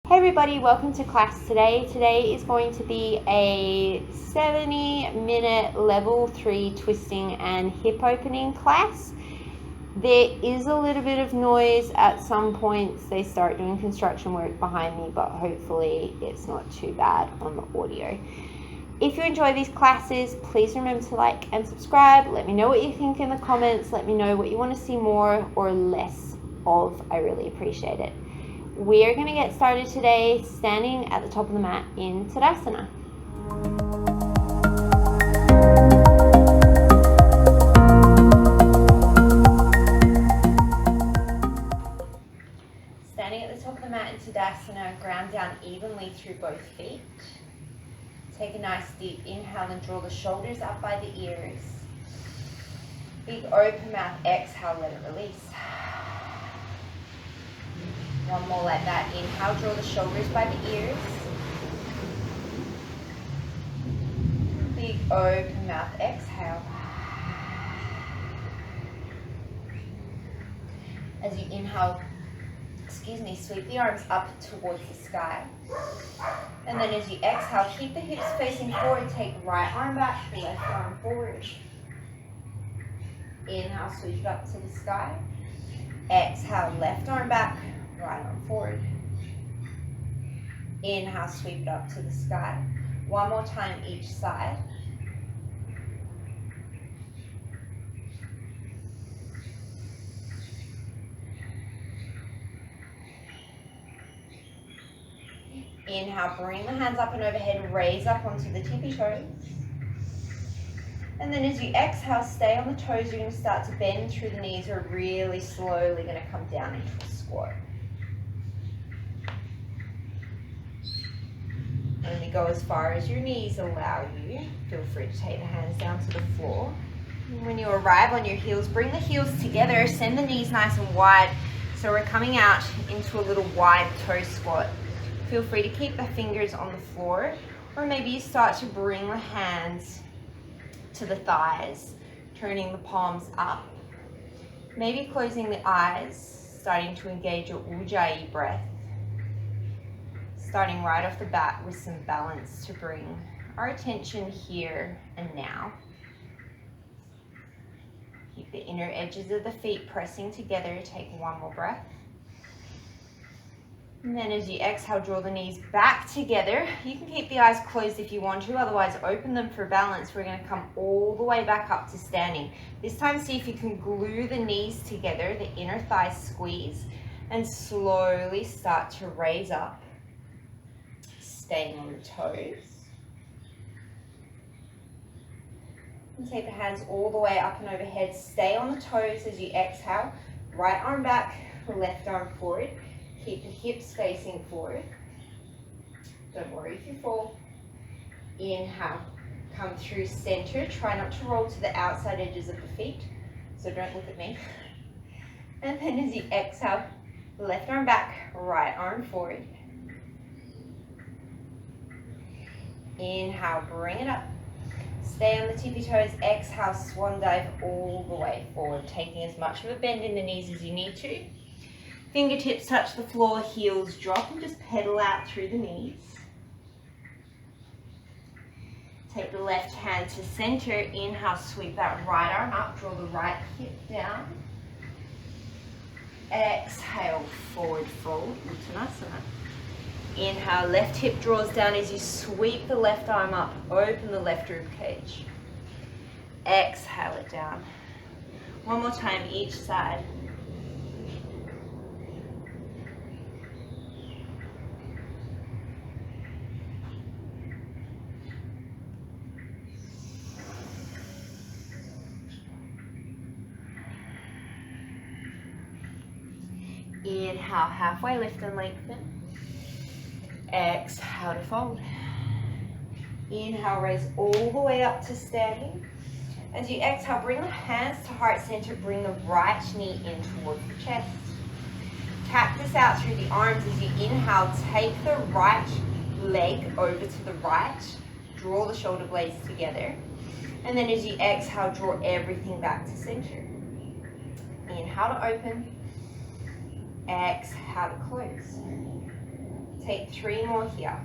Hey everybody, welcome to class today. Today is going to be a 70-minute level 3 twisting and hip opening class. There is a little bit of noise at some points. They start doing construction work behind me, but hopefully it's not too bad on the audio. If you enjoy these classes, please remember to like and subscribe. Let me know what you think in the comments. Let me know what you want to see more or less of. I really appreciate it. We are going to get started today standing at the top of the mat in Tadasana. Standing at the top of the mat in Tadasana, ground down evenly through both feet. Take a nice deep inhale and draw the shoulders up by the ears. Big open mouth, exhale, let it release. One more like that. Inhale, draw the shoulders by the ears. Big open mouth, exhale. As you inhale, sweep the arms up towards the sky. And then as you exhale, keep the hips facing forward. Take right arm back, left arm forward. Inhale, sweep it up to the sky. Exhale, left arm back, right arm forward. Inhale, sweep it up to the sky. One more time each side. Inhale, bring the hands up and overhead, raise up onto the tippy toes. And then as you exhale, stay on the toes. You're going to start to bend through the knees. We're really slowly going to come down into a squat. Only go as far as your knees allow you. Feel free to take the hands down to the floor. And when you arrive on your heels, bring the heels together. Send the knees nice and wide. So we're coming out into a little wide toe squat. Feel free to keep the fingers on the floor, or maybe you start to bring the hands to the thighs, turning the palms up. Maybe closing the eyes, starting to engage your Ujjayi breath. Starting right off the bat with some balance to bring our attention here and now. Keep the inner edges of the feet pressing together. Take one more breath. And then as you exhale, draw the knees back together. You can keep the eyes closed if you want to, otherwise open them for balance. We're going to come all the way back up to standing. This time, see if you can glue the knees together, the inner thighs squeeze, and slowly start to raise up. Staying on the toes. And take the hands all the way up and overhead. Stay on the toes as you exhale. Right arm back, left arm forward. Keep the hips facing forward. Don't worry if you fall. Inhale. Come through center. Try not to roll to the outside edges of the feet. So don't look at me. And then as you exhale, left arm back, right arm forward. Inhale, bring it up. Stay on the tippy toes. Exhale, swan dive all the way forward, taking as much of a bend in the knees as you need to. Fingertips touch the floor, heels drop, and just pedal out through the knees. Take the left hand to center. Inhale, sweep that right arm up, draw the right hip down. Exhale, forward fold, Uttanasana. Inhale, left hip draws down as you sweep the left arm up, open the left rib cage. Exhale it down. One more time each side. Inhale, halfway lift and lengthen. Exhale to fold. Inhale, raise all the way up to standing. As you exhale, bring the hands to heart center. Bring the right knee in towards the chest. Tap this out through the arms as you inhale. Take the right leg over to the right. Draw the shoulder blades together. And then as you exhale, draw everything back to center. Inhale to open. Exhale to close. Take 3 more here.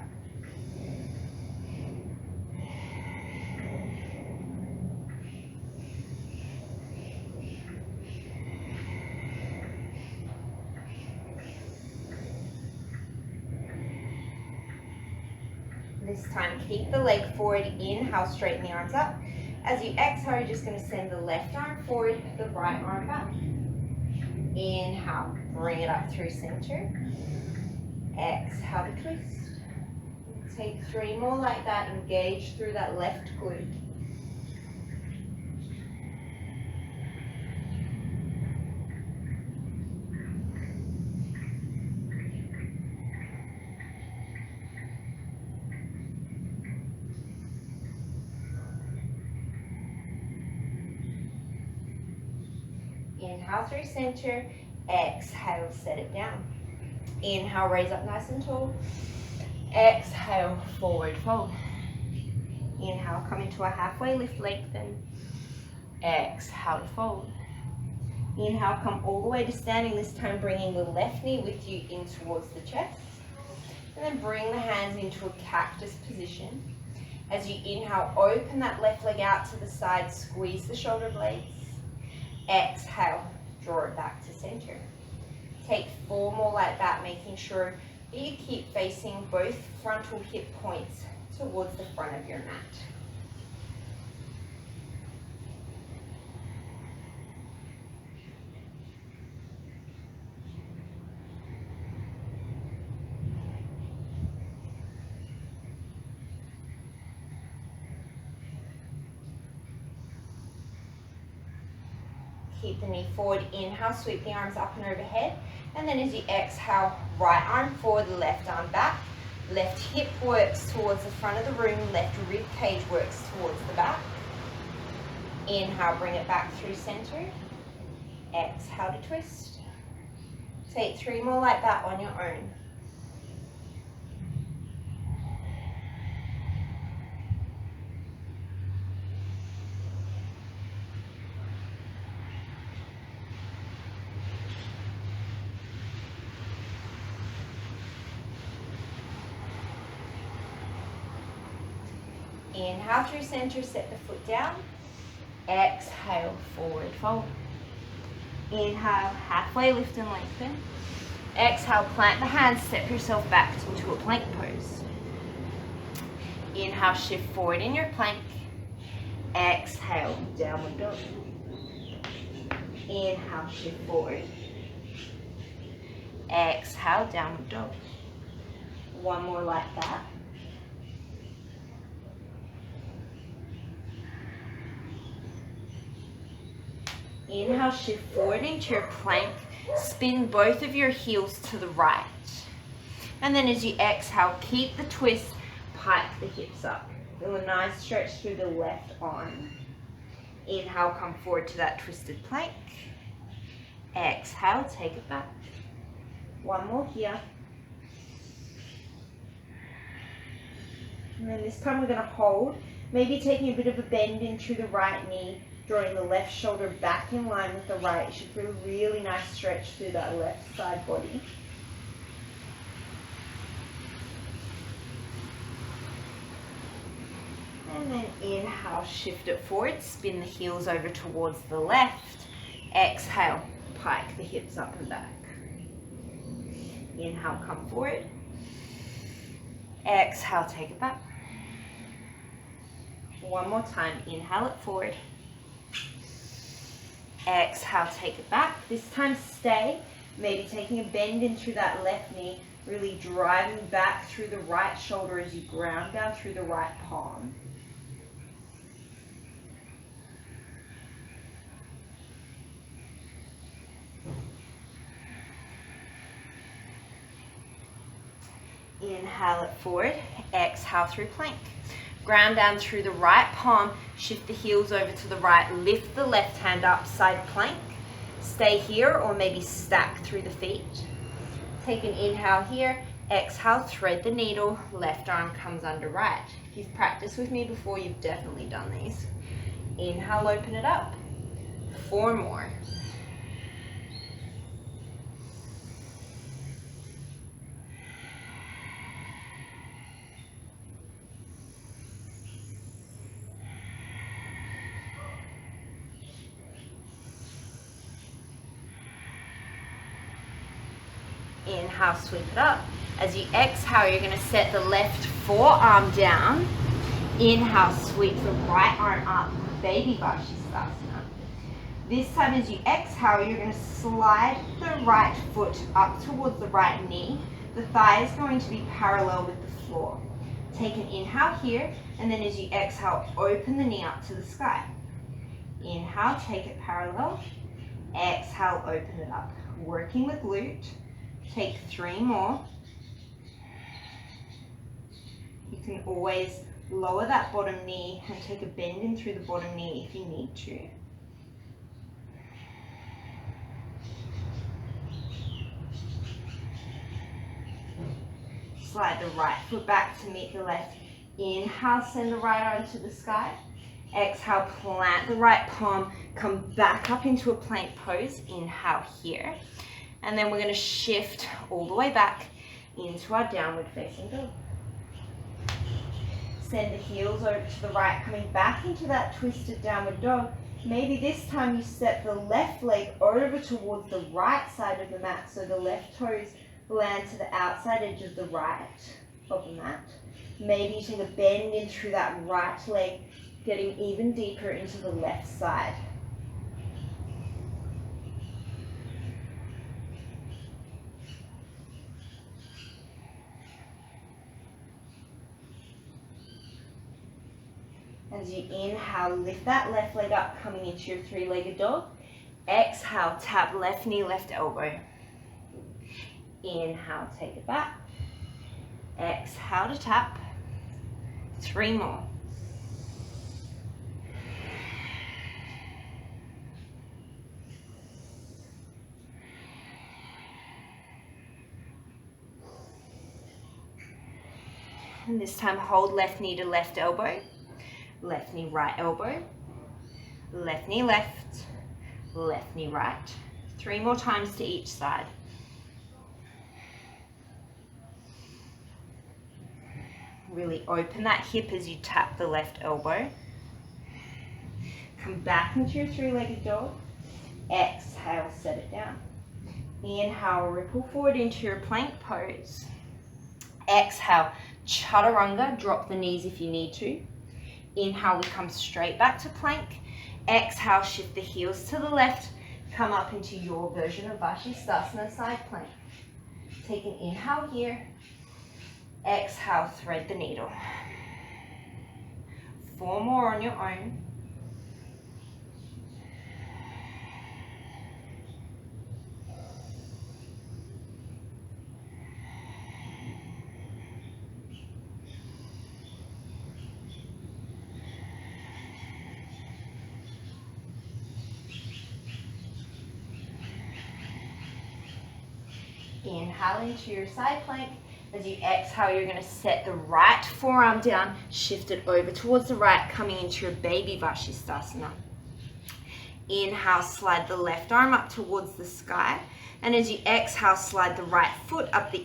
This time, keep the leg forward. Inhale, straighten the arms up. As you exhale, you're just going to send the left arm forward, the right arm back. Inhale, bring it up through center. Exhale to twist. Take 3 more like that. Engage through that left glute. Inhale through center. Exhale, set it down. Inhale, raise up nice and tall. Exhale, forward fold. Inhale, come into a halfway lift, lengthen. Exhale to fold. Inhale, come all the way to standing, this time bringing the left knee with you in towards the chest. And then bring the hands into a cactus position. As you inhale, open that left leg out to the side, squeeze the shoulder blades. Exhale, draw it back to center. Take 4 more like that, making sure that you keep facing both frontal hip points towards the front of your mat. Keep the knee forward, inhale, sweep the arms up and overhead. And then as you exhale, right arm forward, left arm back. Left hip works towards the front of the room, left rib cage works towards the back. Inhale, bring it back through center. Exhale to twist. Take 3 more like that on your own. Inhale through center, set the foot down. Exhale, forward fold. Inhale, halfway lift and lengthen. Exhale, plant the hands, step yourself back into a plank pose. Inhale, shift forward in your plank. Exhale, downward dog. Inhale, shift forward. Exhale, downward dog. 1 more like that. Inhale, shift forward into your plank. Spin both of your heels to the right. And then as you exhale, keep the twist, pike the hips up. Feel a nice stretch through the left arm. Inhale, come forward to that twisted plank. Exhale, take it back. 1 more here. And then this time we're going to hold, maybe taking a bit of a bend into the right knee, drawing the left shoulder back in line with the right. You should feel a really nice stretch through that left side body. And then inhale, shift it forward, spin the heels over towards the left. Exhale, pike the hips up and back. Inhale, come forward. Exhale, take it back. 1 more time, inhale it forward. Exhale, take it back. This time stay, maybe taking a bend into that left knee, really driving back through the right shoulder as you ground down through the right palm. Inhale it forward, exhale through plank. Ground down through the right palm, shift the heels over to the right, lift the left hand up, side plank. Stay here or maybe stack through the feet. Take an inhale here, exhale, thread the needle, left arm comes under right. If you've practiced with me before, you've definitely done these. Inhale, open it up. 4 more. Inhale, sweep it up. As you exhale, you're going to set the left forearm down. Inhale, sweep the right arm up, Baby Shavasana. This time as you exhale, you're going to slide the right foot up towards the right knee. The thigh is going to be parallel with the floor. Take an inhale here, and then as you exhale, open the knee up to the sky. Inhale, take it parallel. Exhale, open it up. Working the glute. Take 3 more. You can always lower that bottom knee and take a bend in through the bottom knee if you need to. Slide the right foot back to meet the left. Inhale, send the right arm to the sky. Exhale, plant the right palm, come back up into a plank pose. Inhale here. And then we're going to shift all the way back into our downward facing dog. Send the heels over to the right, coming back into that twisted downward dog. Maybe this time you step the left leg over towards the right side of the mat, so the left toes land to the outside edge of the right of the mat. Maybe you take a bend in through that right leg, getting even deeper into the left side. As you inhale, lift that left leg up, coming into your 3-legged dog. Exhale, tap left knee, left elbow. Inhale, take it back. Exhale to tap. 3 more. And this time hold left knee to left elbow. Left knee, right elbow. Left knee, left. Left knee, right. 3 more times to each side. Really open that hip as you tap the left elbow. Come back into your 3-legged dog. Exhale, set it down. Inhale, ripple forward into your plank pose. Exhale, chaturanga, drop the knees if you need to. Inhale, we come straight back to plank. Exhale, shift the heels to the left. Come up into your version of Shavasana, side plank. Take an inhale here. Exhale, thread the needle. 4 more on your own. Inhale into your side plank. As you exhale, you're going to set the right forearm down, shift it over towards the right, coming into your Baby Shavasana. Inhale, slide the left arm up towards the sky. And as you exhale, slide the right foot up the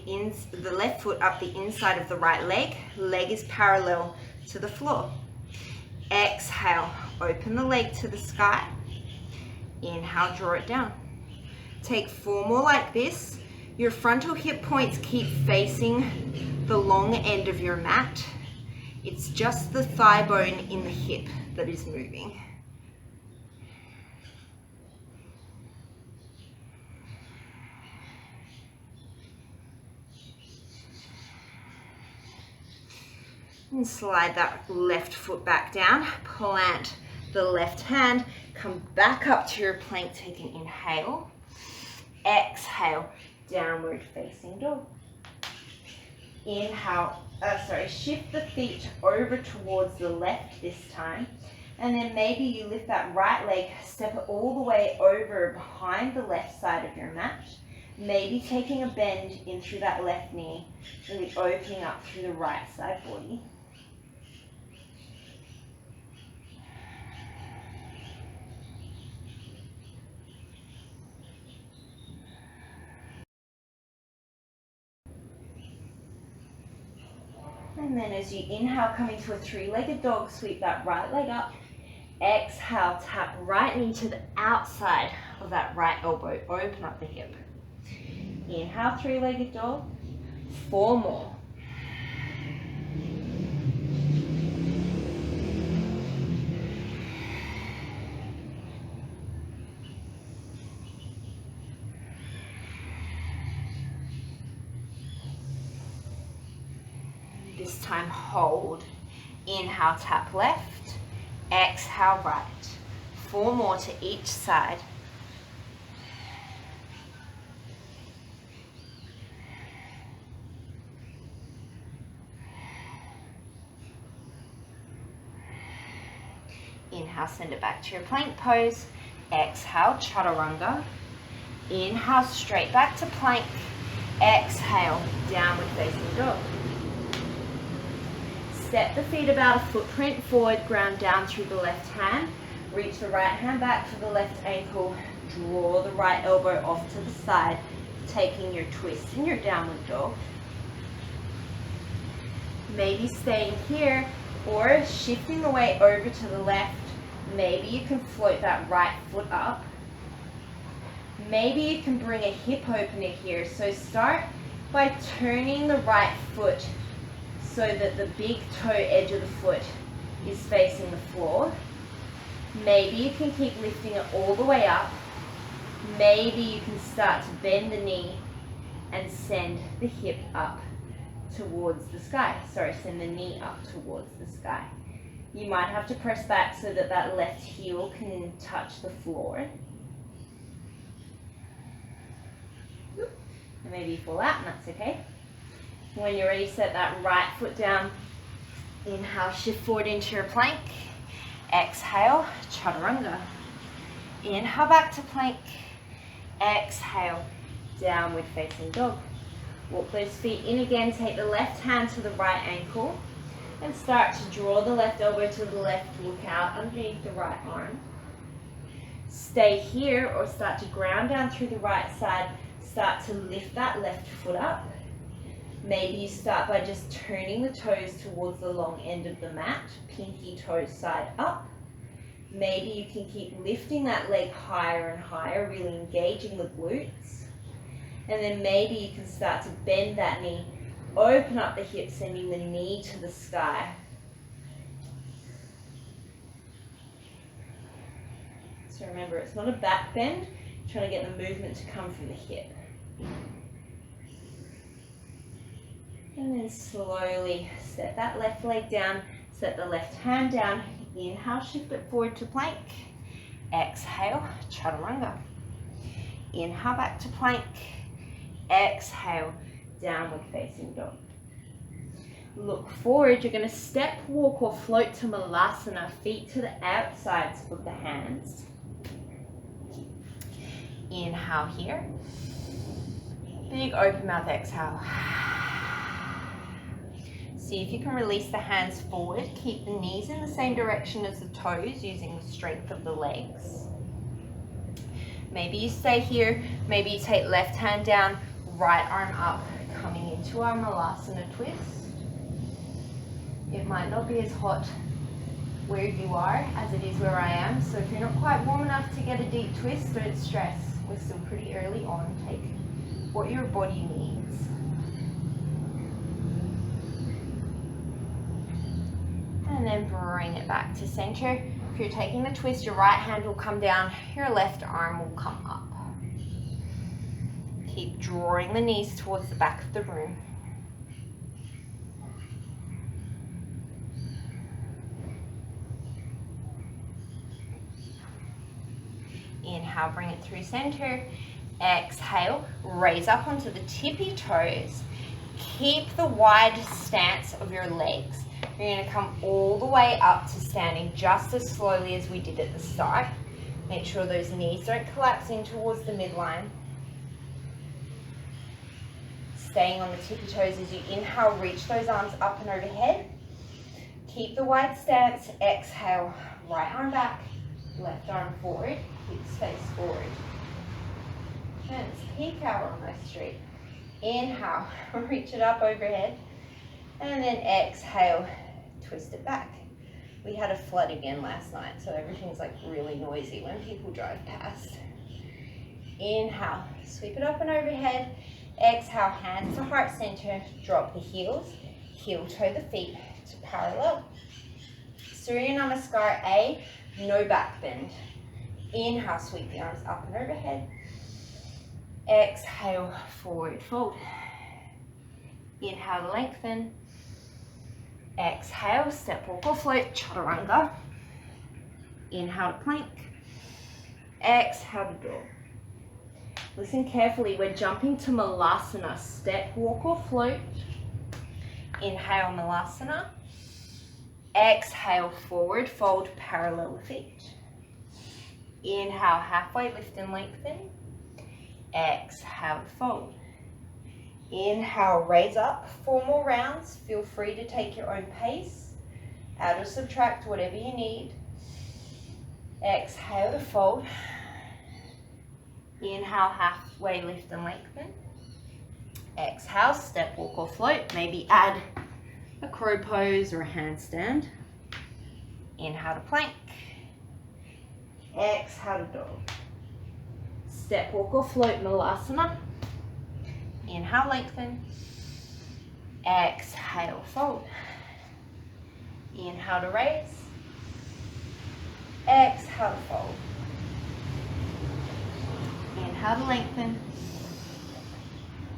left foot up the inside of the right leg. Leg is parallel to the floor. Exhale, open the leg to the sky. Inhale, draw it down. Take 4 more like this. Your frontal hip points keep facing the long end of your mat. It's just the thigh bone in the hip that is moving. And slide that left foot back down, plant the left hand, come back up to your plank, take an inhale, exhale, downward facing dog. Inhale, shift the feet over towards the left this time. And then maybe you lift that right leg, step it all the way over behind the left side of your mat. Maybe taking a bend in through that left knee, really opening up through the right side body. And then as you inhale, come into a 3-legged dog, sweep that right leg up. Exhale, tap right knee to the outside of that right elbow. Open up the hip. Inhale, three-legged dog. 4 more. This time hold. Inhale, tap left. Exhale, right. 4 more to each side. Inhale, send it back to your plank pose. Exhale, chaturanga. Inhale, straight back to plank. Exhale, downward facing dog. Step the feet about a footprint forward, ground down through the left hand. Reach the right hand back for the left ankle. Draw the right elbow off to the side, taking your twist in your downward dog. Maybe staying here or shifting the weight over to the left. Maybe you can float that right foot up. Maybe you can bring a hip opener here. So start by turning the right foot so that the big toe edge of the foot is facing the floor. Maybe you can keep lifting it all the way up. Maybe you can start to bend the knee and send the hip up towards the sky. Sorry, send the knee up towards the sky. You might have to press back so that that left heel can touch the floor. And maybe you fall out, and that's okay. When you're ready, set that right foot down. Inhale, shift forward into your plank. Exhale, chaturanga. Inhale, back to plank. Exhale, downward facing dog. Walk those feet in again. Take the left hand to the right ankle and start to draw the left elbow to the left. Look out underneath the right arm. Stay here or start to ground down through the right side. Start to lift that left foot up. Maybe you start by just turning the toes towards the long end of the mat, pinky toes side up. Maybe you can keep lifting that leg higher and higher, really engaging the glutes. And then maybe you can start to bend that knee, open up the hips, sending the knee to the sky. So remember, it's not a back bend, you're trying to get the movement to come from the hip. And then slowly step that left leg down, set the left hand down. Inhale, shift it forward to plank. Exhale, chaturanga. Inhale, back to plank. Exhale, downward facing dog. Look forward. You're going to step, walk, or float to Malasana, feet to the outsides of the hands. Inhale here. Big open mouth exhale. See if you can release the hands forward. Keep the knees in the same direction as the toes, using the strength of the legs. Maybe you stay here. Maybe you take left hand down, right arm up, coming into our Malasana Twist. It might not be as hot where you are as it is where I am, so if you're not quite warm enough to get a deep twist, don't stress. We're still pretty early on. Take what your body needs. And then bring it back to center. If you're taking the twist, your right hand will come down, your left arm will come up. Keep drawing the knees towards the back of the room. Inhale, bring it through center. Exhale, raise up onto the tippy toes. Keep the wide stance of your legs. You're going to come all the way up to standing just as slowly as we did at the start. Make sure those knees don't collapse in towards the midline. Staying on the tippy toes as you inhale, reach those arms up and overhead. Keep the wide stance. Exhale, right arm back, left arm forward, hips face forward. And peak our almost straight. Inhale, reach it up overhead. And then exhale, twist it back. We had a flood again last night, so everything's like really noisy when people drive past. Inhale, sweep it up and overhead. Exhale, hands to heart center, drop the heels, heel toe the feet to parallel. Surya Namaskar A, no back bend. Inhale, sweep the arms up and overhead. Exhale, forward fold. Inhale to lengthen. Exhale, step, walk or float, chaturanga. Inhale to plank. Exhale to dog. Listen carefully, we're jumping to Malasana, step, walk or float. Inhale, Malasana. Exhale, forward fold, parallel feet. Inhale, halfway lift and lengthen. Exhale, fold. Inhale, raise up, 4 more rounds. Feel free to take your own pace. Add or subtract, whatever you need. Exhale to fold. Inhale, halfway lift and lengthen. Exhale, step, walk or float. Maybe add a crow pose or a handstand. Inhale to plank. Exhale to dog. Step, walk or float, Malasana. Inhale, lengthen. Exhale, fold. Inhale to raise. Exhale to fold. Inhale to lengthen.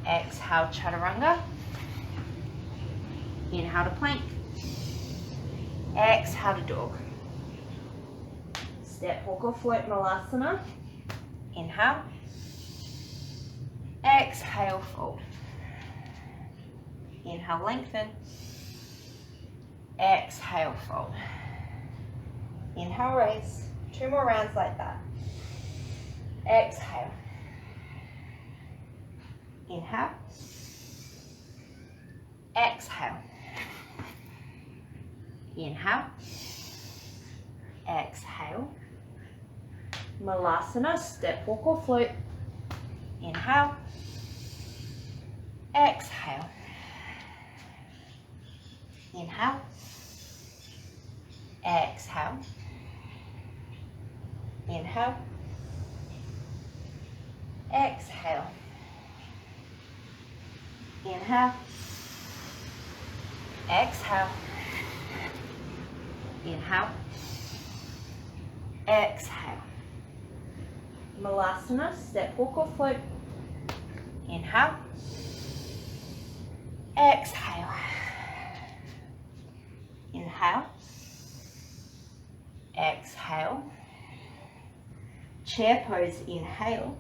Exhale, chaturanga. Inhale to plank. Exhale to dog. Step, walk or float, Malasana. Inhale. Exhale, fold. Inhale, lengthen. Exhale, fold. Inhale, raise. 2 more rounds like that. Exhale. Inhale. Exhale. Inhale. Exhale. Malasana, step, walk or float. Inhale. Exhale. Inhale. Exhale. Inhale. Exhale. Inhale. Exhale. Inhale. Exhale. Malasana, step, walk or float. Inhale. Exhale. Inhale. Exhale. Chair pose, inhale.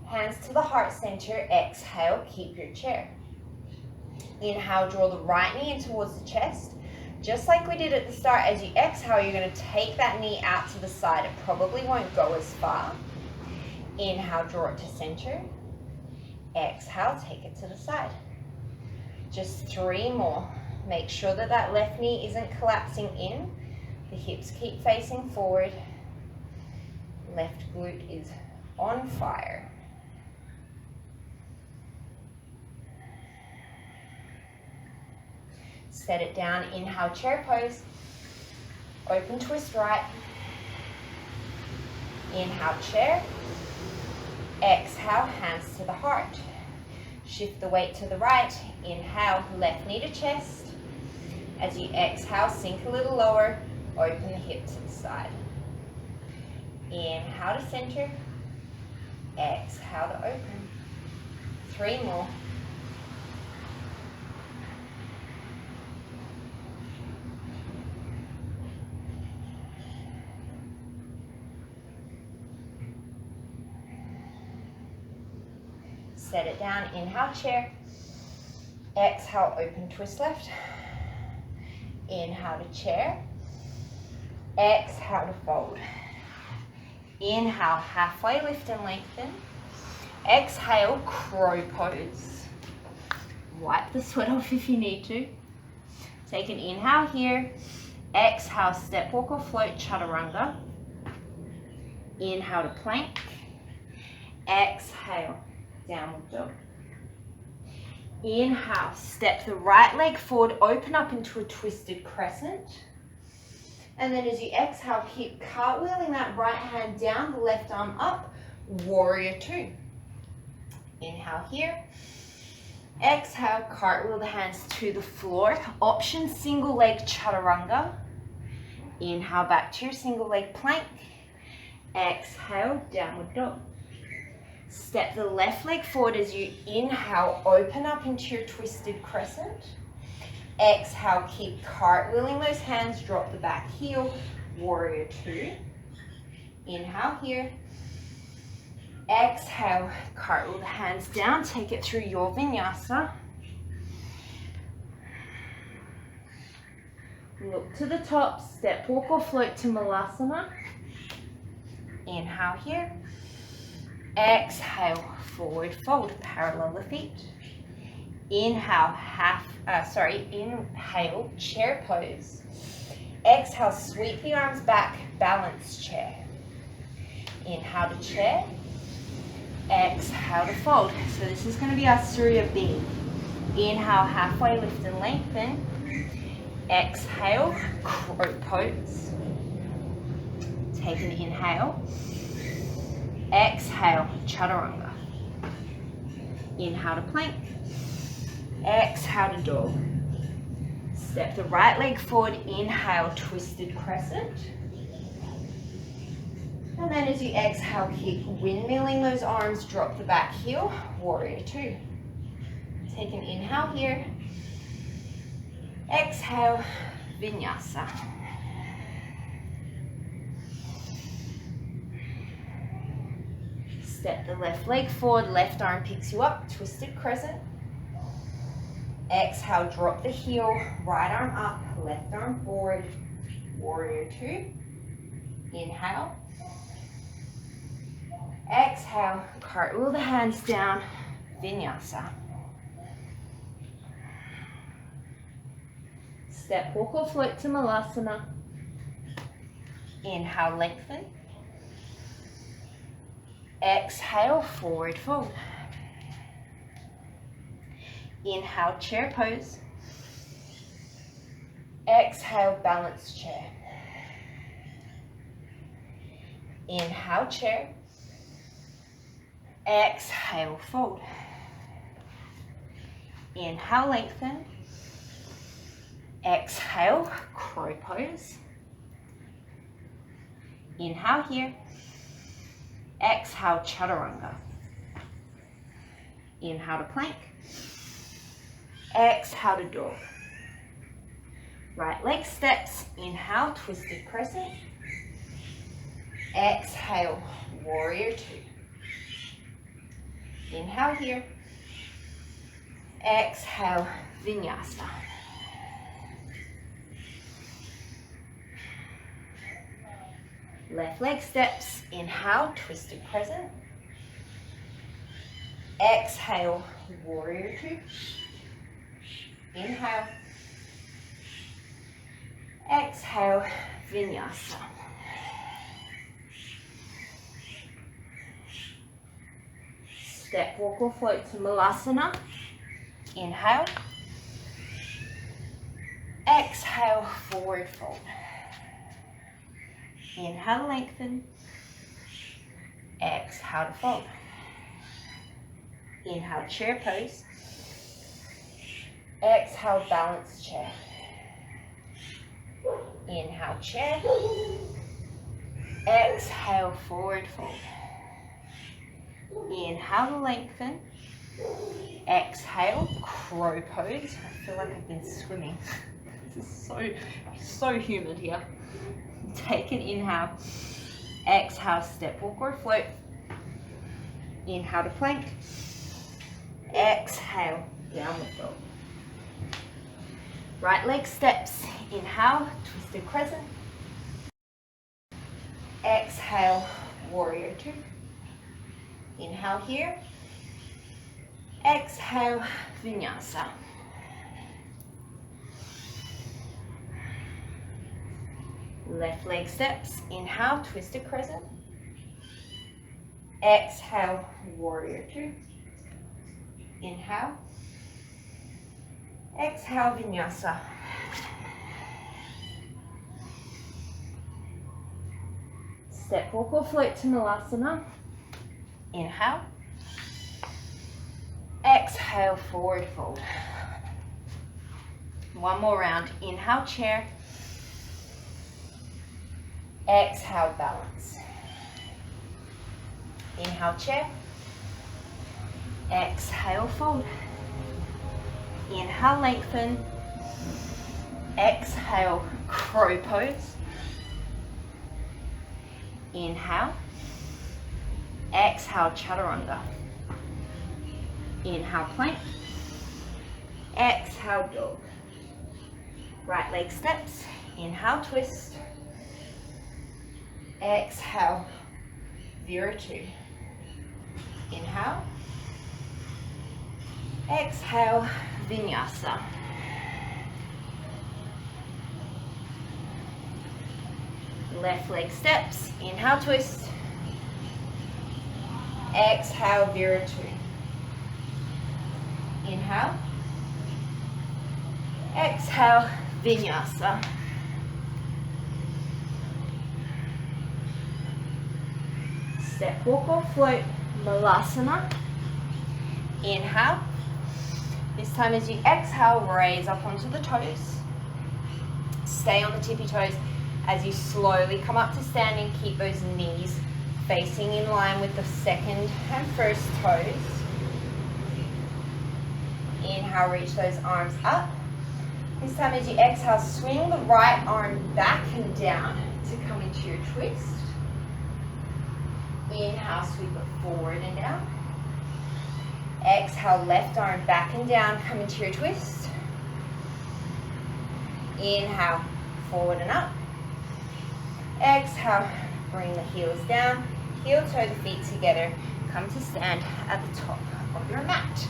Hands to the heart center, exhale, keep your chair. Inhale, draw the right knee in towards the chest. Just like we did at the start, as you exhale, you're going to take that knee out to the side. It probably won't go as far. Inhale, draw it to center. Exhale, take it to the side. Just 3 more. Make sure that that left knee isn't collapsing in. The hips keep facing forward. Left glute is on fire. Set it down, inhale, chair pose. Open twist right. Inhale, chair. Exhale, hands to the heart. Shift the weight to the right. Inhale, left knee to chest. As you exhale, sink a little lower. Open the hip to the side. Inhale to center. Exhale to open. 3 more. Set it down, inhale, chair. Exhale, open twist left. Inhale to chair. Exhale to fold. Inhale, halfway lift and lengthen. Exhale, crow pose. Wipe the sweat off if you need to. Take an inhale here. Exhale, step, walk or float, chaturanga. Inhale to plank. Exhale, downward dog. Inhale, step the right leg forward, open up into a twisted crescent. And then as you exhale, keep cartwheeling that right hand down, the left arm up, warrior 2. Inhale here. Exhale, cartwheel the hands to the floor. Option single leg chaturanga. Inhale back to your single leg plank. Exhale, downward dog. Step the left leg forward as you inhale, open up into your twisted crescent. Exhale, keep cartwheeling those hands, drop the back heel, warrior two. Inhale here. Exhale, cartwheel the hands down, take it through your vinyasa. Look to the top, step, walk or float to Malasana. Inhale here. Exhale, forward fold, parallel the feet. Inhale, inhale, chair pose. Exhale, sweep the arms back, balance chair. Inhale to chair. Exhale to fold. So this is going to be our Surya B. Inhale, halfway lift and lengthen. Exhale, crow pose. Take an inhale. Exhale, chaturanga. Inhale to plank. Exhale to dog. Step the right leg forward. Inhale, twisted crescent. And then as you exhale, keep windmilling those arms, drop the back heel, warrior two. Take an inhale here. Exhale, vinyasa. Step the left leg forward, left arm picks you up, twisted crescent. Exhale, drop the heel, right arm up, left arm forward, warrior two. Inhale. Exhale, cartwheel the hands down, vinyasa. Step, walk or float to Malasana. Inhale, lengthen. Exhale, forward fold. Inhale, chair pose. Exhale, balance chair. Inhale, chair. Exhale, fold. Inhale, lengthen. Exhale, crow pose. Inhale here. Exhale, chaturanga. Inhale to plank. Exhale to dog. Right leg steps. Inhale, twisted crescent. Exhale, warrior two. Inhale here. Exhale, vinyasa. Left leg steps. Inhale, twisted crescent. Exhale, warrior two. Inhale. Exhale, vinyasa. Step, walk or float to Malasana. Inhale. Exhale, forward fold. Inhale, lengthen. Exhale to fold. Inhale, chair pose. Exhale, balance chair. Inhale, chair. Exhale, forward fold. Inhale to lengthen. Exhale, crow pose. I feel like I've been swimming. This is so humid here. Take an inhale. Exhale, step, walk or float. Inhale to plank. Exhale, downward dog. Right leg steps. Inhale, twisted crescent. Exhale, warrior two. Inhale here. Exhale, vinyasa. Left leg steps. Inhale, twisted crescent. Exhale, warrior two. Inhale. Exhale, vinyasa. Step, walk or float to Malasana. Inhale. Exhale, forward fold. One more round. Inhale, chair. Exhale, balance. Inhale, chair. Exhale, fold. Inhale, lengthen. Exhale, crow pose. Inhale. Exhale, chaturanga. Inhale, plank. Exhale, dog. Right leg steps. Inhale, twist. Exhale, Viratu. Inhale. Exhale, Vinyasa. Left leg steps. Inhale, twist. Exhale, Viratu. Inhale. Exhale, Vinyasa. Step, walk or float, Malasana. Inhale. This time as you exhale, raise up onto the toes. Stay on the tippy toes. As you slowly come up to standing, keep those knees facing in line with the second and first toes. Inhale, reach those arms up. This time as you exhale, swing the right arm back and down to come into your twist. Inhale, sweep it forward and down. Exhale, left arm back and down, come into your twist. Inhale, forward and up. Exhale, bring the heels down, heel toe the feet together, come to stand at the top of your mat.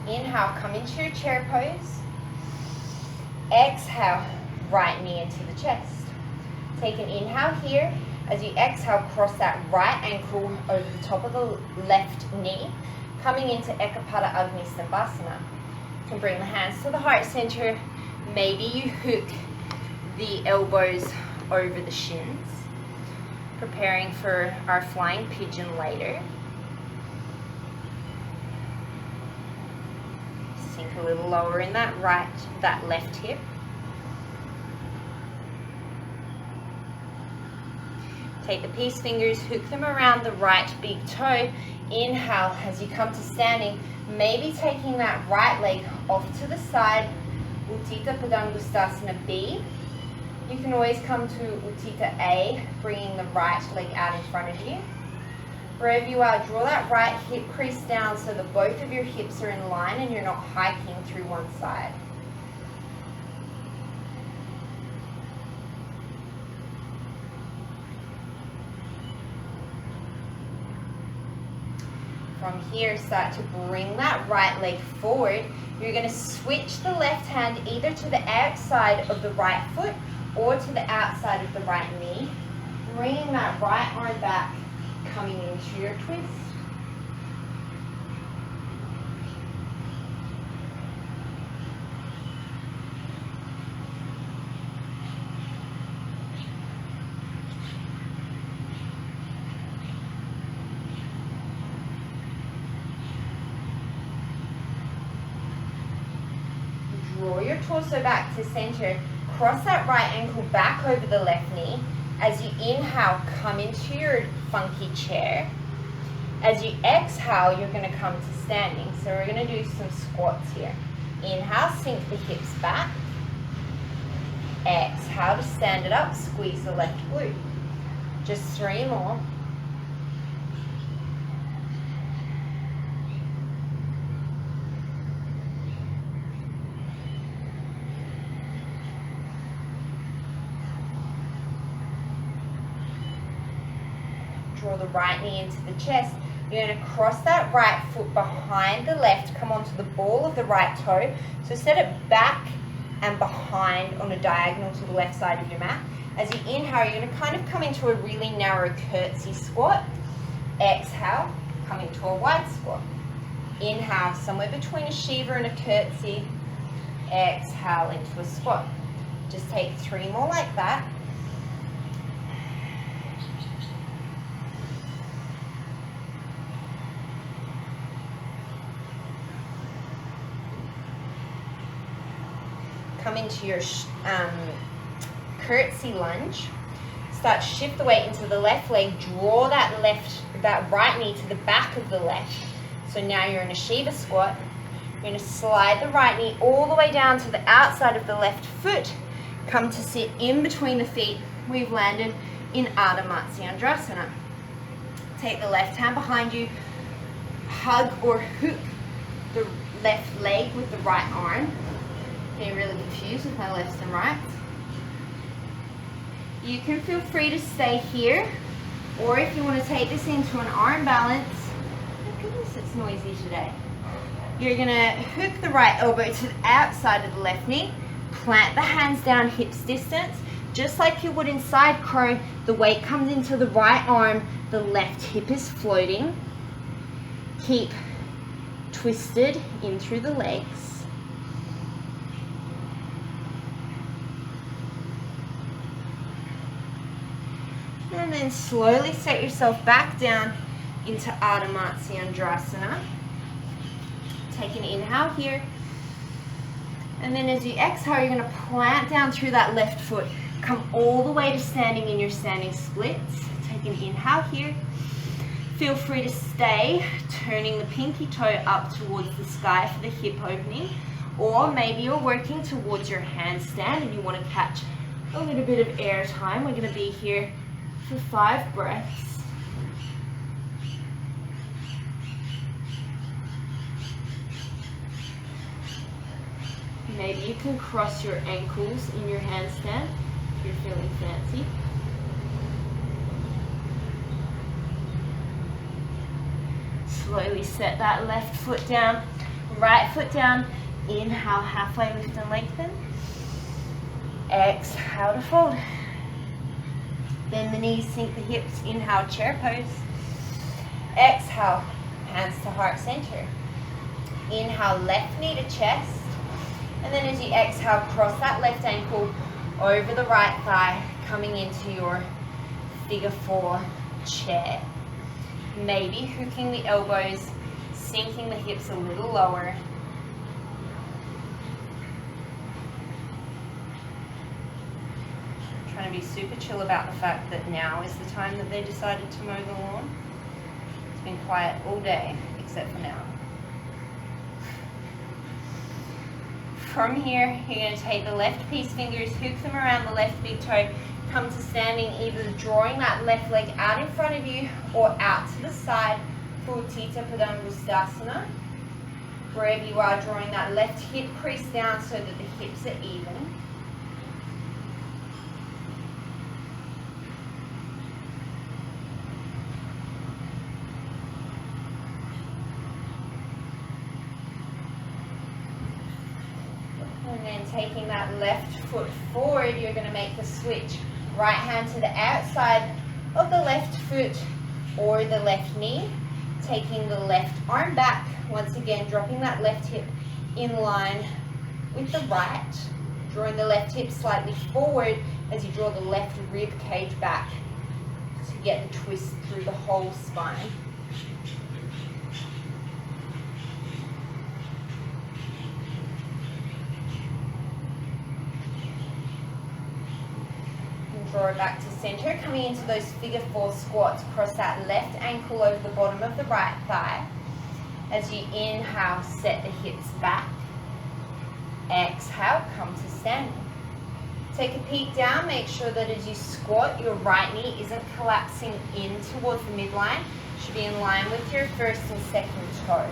Inhale, come into your chair pose. Exhale, right knee into the chest. Take an inhale here. As you exhale, cross that right ankle over the top of the left knee, coming into Ekapada Agni Sambhasana. You can bring the hands to the heart center. Maybe you hook the elbows over the shins, preparing for our flying pigeon later. Sink a little lower in that left hip. Take the peace fingers, hook them around the right big toe. Inhale as you come to standing, maybe taking that right leg off to the side, Uttita Padangusthasana B. You can always come to Uttita A, bringing the right leg out in front of you. Wherever you are, draw that right hip crease down so that both of your hips are in line and you're not hiking through one side. From here, start to bring that right leg forward. You're going to switch the left hand either to the outside of the right foot or to the outside of the right knee. Bringing that right arm back, coming into your twist. Draw your torso back to center. Cross that right ankle back over the left knee. As you inhale, come into your funky chair. As you exhale, you're going to come to standing. So we're going to do some squats here. Inhale, sink the hips back. Exhale to stand it up, squeeze the left glute. Just 3 more. Draw the right knee into the chest. You're going to cross that right foot behind the left, come onto the ball of the right toe. So set it back and behind on a diagonal to the left side of your mat. As you inhale, you're going to kind of come into a really narrow curtsy squat. Exhale, come into a wide squat. Inhale, somewhere between a Shiva and a curtsy. Exhale into a squat. Just take 3 more like that. come into your curtsy lunge. Start to shift the weight into the left leg. Draw that right knee to the back of the left. So now you're in a Shiva squat. You're going to slide the right knee all the way down to the outside of the left foot. Come to sit in between the feet. We've landed in Ardha Chandrasana. Take the left hand behind you. Hug or hook the left leg with the right arm. Getting really confused with my lefts and rights. You can feel free to stay here, or if you want to take this into an arm balance, oh goodness, it's noisy today. You're going to hook the right elbow to the outside of the left knee, plant the hands down hips distance, just like you would in side crow. The weight comes into the right arm, the left hip is floating. Keep twisted in through the legs. And then slowly set yourself back down into Ardha Chandrasana. Take an inhale here. And then as you exhale, you're going to plant down through that left foot. Come all the way to standing in your standing splits. Take an inhale here. Feel free to stay, turning the pinky toe up towards the sky for the hip opening. Or maybe you're working towards your handstand and you want to catch a little bit of air time. We're going to be here for 5 breaths. Maybe you can cross your ankles in your handstand if you're feeling fancy. Slowly set that left foot down, right foot down. Inhale, halfway lift and lengthen. Exhale to fold. Bend the knees, sink the hips. Inhale, chair pose. Exhale, hands to heart center. Inhale, left knee to chest. And then as you exhale, cross that left ankle over the right thigh, coming into your figure 4 chair. Maybe hooking the elbows, sinking the hips a little lower. Trying to be super chill about the fact that now is the time that they decided to mow the lawn. It's been quiet all day, except for now. From here, you're going to take the left peace fingers, hook them around the left big toe, come to standing, either drawing that left leg out in front of you or out to the side for Uttita Padangusthasana. Wherever you are, drawing that left hip crease down so that the hips are even. And then taking that left foot forward, you're going to make the switch. Right hand to the outside of the left foot or the left knee. Taking the left arm back. Once again, dropping that left hip in line with the right. Drawing the left hip slightly forward as you draw the left rib cage back to get the twist through the whole spine. Draw it back to center, coming into those figure 4 squats. Cross that left ankle over the bottom of the right thigh. As you inhale, set the hips back. Exhale, come to standing. Take a peek down, make sure that as you squat, your right knee isn't collapsing in towards the midline. Should be in line with your first and second toe.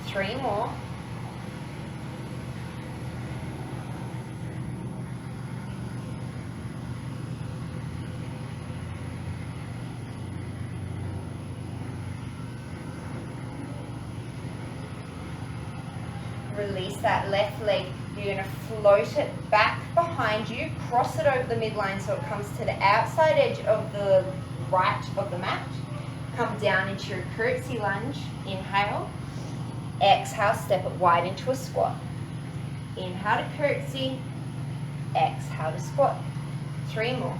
3 more. Release that left leg. You're going to float it back behind you, cross it over the midline so it comes to the outside edge of the right of the mat. Come down into your curtsy lunge. Inhale. Exhale, step it wide into a squat. Inhale to curtsy. Exhale to squat. 3 more.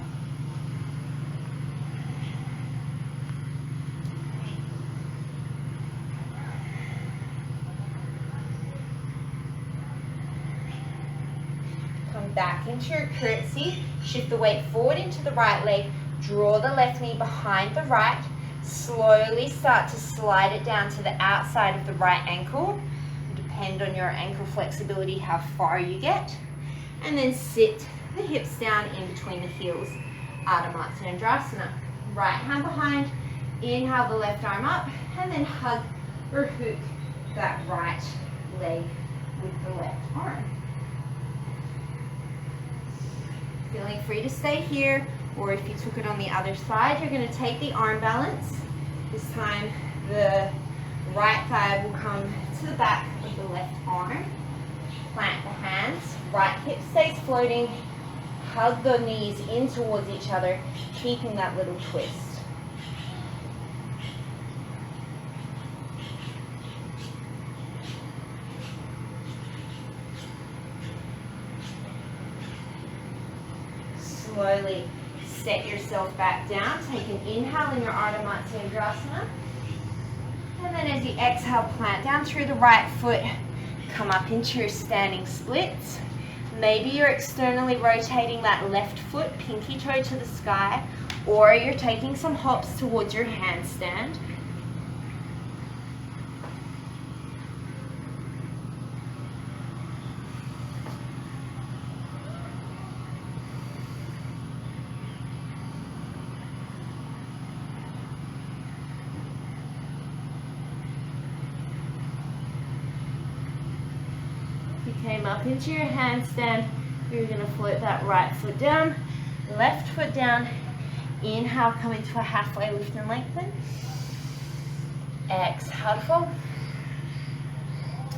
Come back into your curtsy. Shift the weight forward into the right leg. Draw the left knee behind the right. Slowly start to slide it down to the outside of the right ankle. Depend on your ankle flexibility, how far you get. And then sit the hips down in between the heels. Ardha Chandrasana. Right hand behind. Inhale the left arm up. And then hug or hook that right leg with the left arm. Feeling free to stay here, or if you took it on the other side, you're going to take the arm balance. This time the right thigh will come to the back of the left arm. Plant the hands, right hip stays floating. Hug the knees in towards each other, keeping that little twist. Slowly set yourself back down. Take an inhale in your Ardha Chandrasana. And then as you exhale, plant down through the right foot. Come up into your standing splits. Maybe you're externally rotating that left foot, pinky toe to the sky, or you're taking some hops towards your handstand. Came up into your handstand, you're going to float that right foot down, left foot down. Inhale, come into a halfway lift and lengthen. Exhale to fold.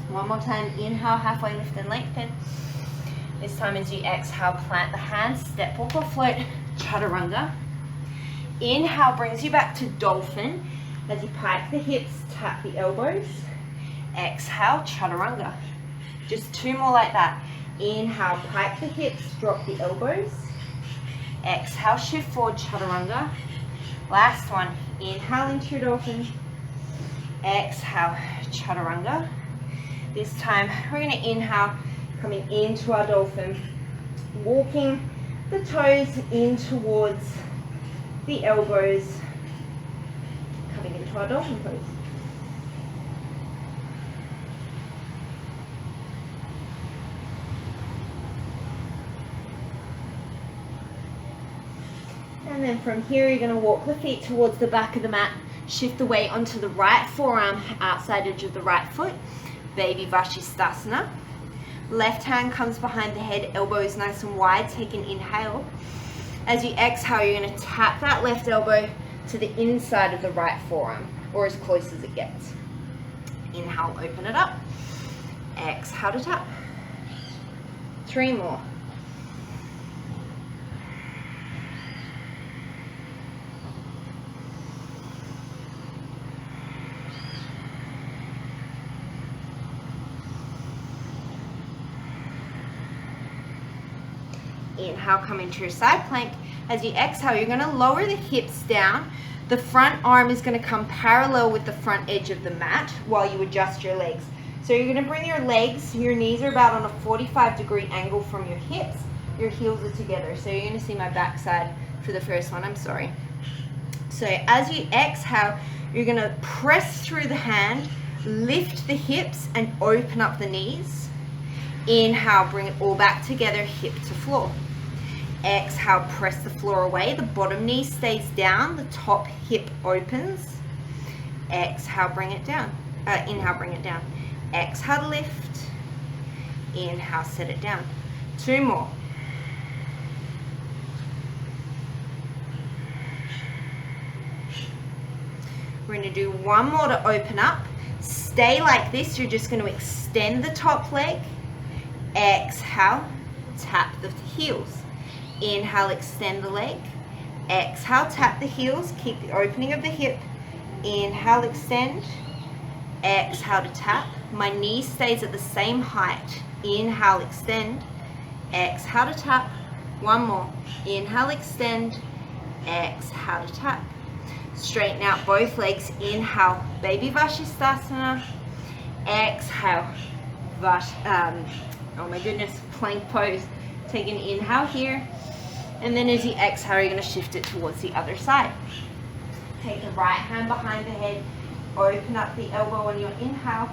One more time, inhale, halfway lift and lengthen. This time as you exhale, plant the hands, step, walk or float, Chaturanga. Inhale brings you back to Dolphin. As you pike the hips, tap the elbows. Exhale, Chaturanga. Just two more like that. Inhale, pike the hips, drop the elbows. Exhale, shift forward, Chaturanga. Last one. Inhale into your Dolphin. Exhale, Chaturanga. This time, we're going to inhale, coming into our Dolphin. Walking the toes in towards the elbows. Coming into our Dolphin pose. And then from here, you're going to walk the feet towards the back of the mat. Shift the weight onto the right forearm, outside edge of the right foot. Baby Vashisthasana. Left hand comes behind the head, elbows nice and wide. Take an inhale. As you exhale, you're going to tap that left elbow to the inside of the right forearm, or as close as it gets. Inhale, open it up. Exhale to tap. 3 more. Inhale, come into your side plank. As you exhale, you're going to lower the hips down. The front arm is going to come parallel with the front edge of the mat while you adjust your legs. So you're going to bring your legs, your knees are about on a 45-degree angle from your hips. Your heels are together. So you're going to see my backside for the first one. I'm sorry. So as you exhale, you're going to press through the hand, lift the hips and open up the knees. Inhale, bring it all back together, hip to floor. Exhale, press the floor away. The bottom knee stays down. The top hip opens. Exhale, bring it down. Inhale, bring it down. Exhale to lift. Inhale, set it down. 2 more. We're going to do 1 more to open up. Stay like this. You're just going to extend the top leg. Exhale, tap the heels. Inhale, extend the leg. Exhale, tap the heels. Keep the opening of the hip. Inhale, extend. Exhale to tap. My knee stays at the same height. Inhale, extend. Exhale to tap. 1 more. Inhale, extend. Exhale to tap. Straighten out both legs. Inhale, Baby Vashisthasana. Exhale, oh my goodness, plank pose. Take an inhale here, and then as you exhale, you're going to shift it towards the other side. Take the right hand behind the head, open up the elbow on your inhale,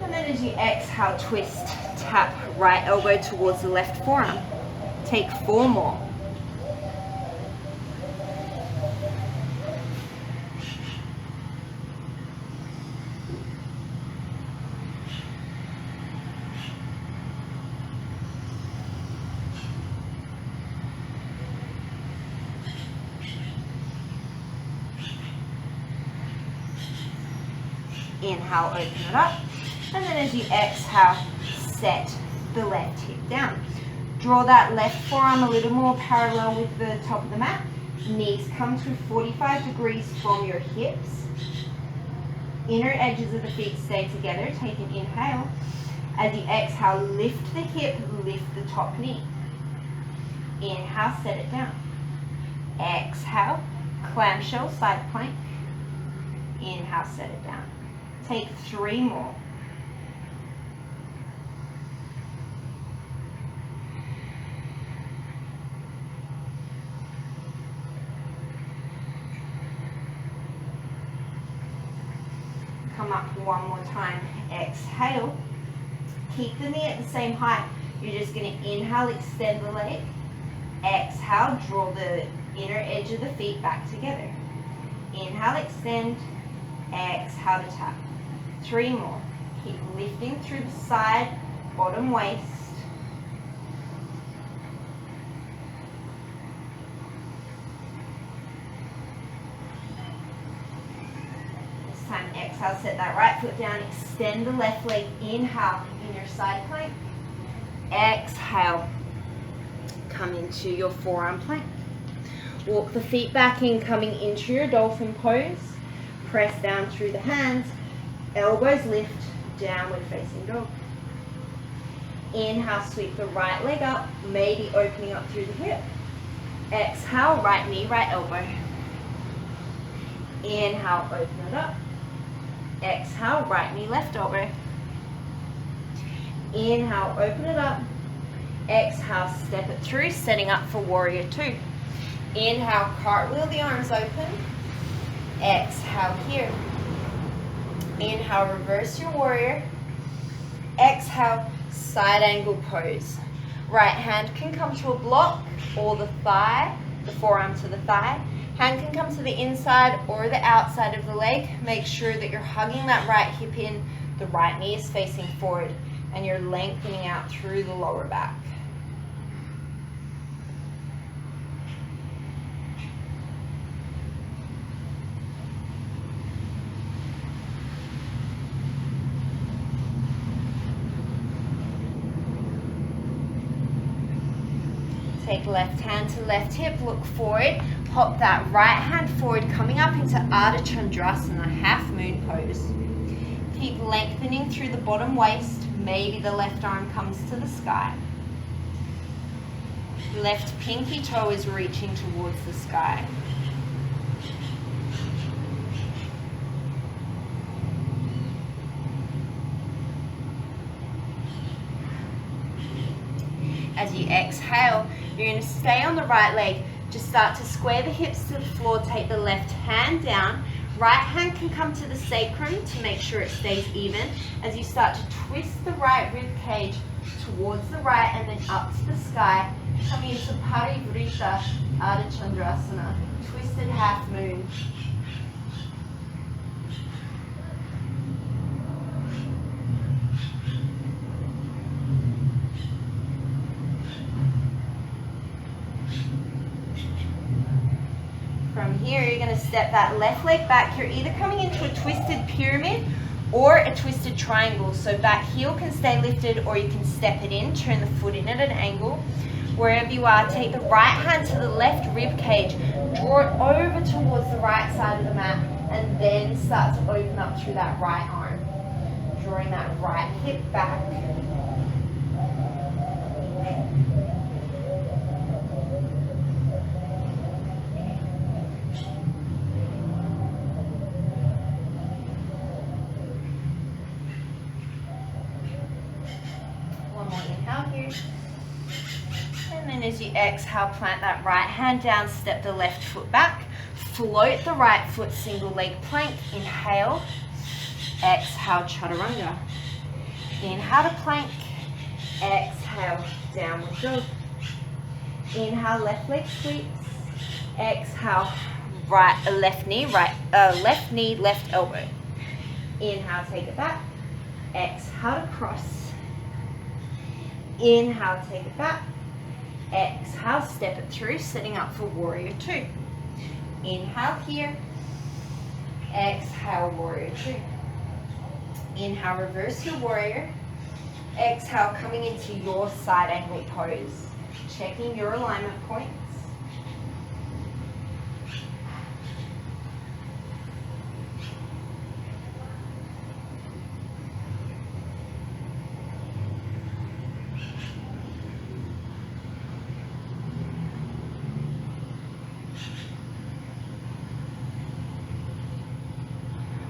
and then as you exhale, twist, tap right elbow towards the left forearm. Take 4 more. Inhale, open it up, and then as you exhale, set the left hip down. Draw that left forearm a little more parallel with the top of the mat. Knees come to 45 degrees from your hips. Inner edges of the feet stay together. Take an inhale. As you exhale, lift the hip, lift the top knee. Inhale, set it down. Exhale, clamshell, side plank. Inhale, set it down. Take 3 more. Come up one more time. Exhale. Keep the knee at the same height. You're just going to inhale, extend the leg. Exhale, draw the inner edge of the feet back together. Inhale, extend. Exhale to tap. 3 more. Keep lifting through the side, bottom waist. This time, exhale, set that right foot down, extend the left leg, inhale in your side plank. Exhale, come into your forearm plank. Walk the feet back in, coming into your dolphin pose. Press down through the hands, elbows lift, downward facing dog. Inhale, sweep the right leg up, maybe opening up through the hip. Exhale, right knee, right elbow. Inhale, open it up. Exhale, right knee, left elbow. Inhale, open it up. Exhale, step it through, setting up for warrior 2. Inhale, cartwheel the arms open. Exhale here. Inhale, reverse your warrior. Exhale, side angle pose. Right hand can come to a block or the thigh, the forearm to the thigh. Hand can come to the inside or the outside of the leg. Make sure that you're hugging that right hip in, the right knee is facing forward, and you're lengthening out through the lower back. Take left hand to left hip, look forward, pop that right hand forward, coming up into Ardha Chandrasana, half moon pose. Keep lengthening through the bottom waist, maybe the left arm comes to the sky. Left pinky toe is reaching towards the sky. As you exhale, you're going to stay on the right leg. Just start to square the hips to the floor. Take the left hand down. Right hand can come to the sacrum to make sure it stays even. As you start to twist the right rib cage towards the right and then up to the sky. Coming into Parivrita, Ardha Chandrasana, twisted half moon. From here, you're going to step that left leg back. You're either coming into a twisted pyramid or a twisted triangle. So back heel can stay lifted, or you can step it in, turn the foot in at an angle. Wherever you are, take the right hand to the left rib cage, draw it over towards the right side of the mat, and then start to open up through that right arm. Drawing that right hip back. One more inhale here. and then as you exhale, plant that right hand down, step the left foot back, float the right foot, single leg plank, inhale, exhale, chaturanga. Inhale to plank, exhale, downward dog. Inhale, left leg sweeps, exhale, left knee, left elbow. Inhale, take it back, exhale to cross. Inhale, take it back, exhale, step it through, setting up for warrior two. Inhale here, exhale, warrior two. Inhale, reverse your warrior. Exhale, coming into your side angle pose. Checking your alignment points.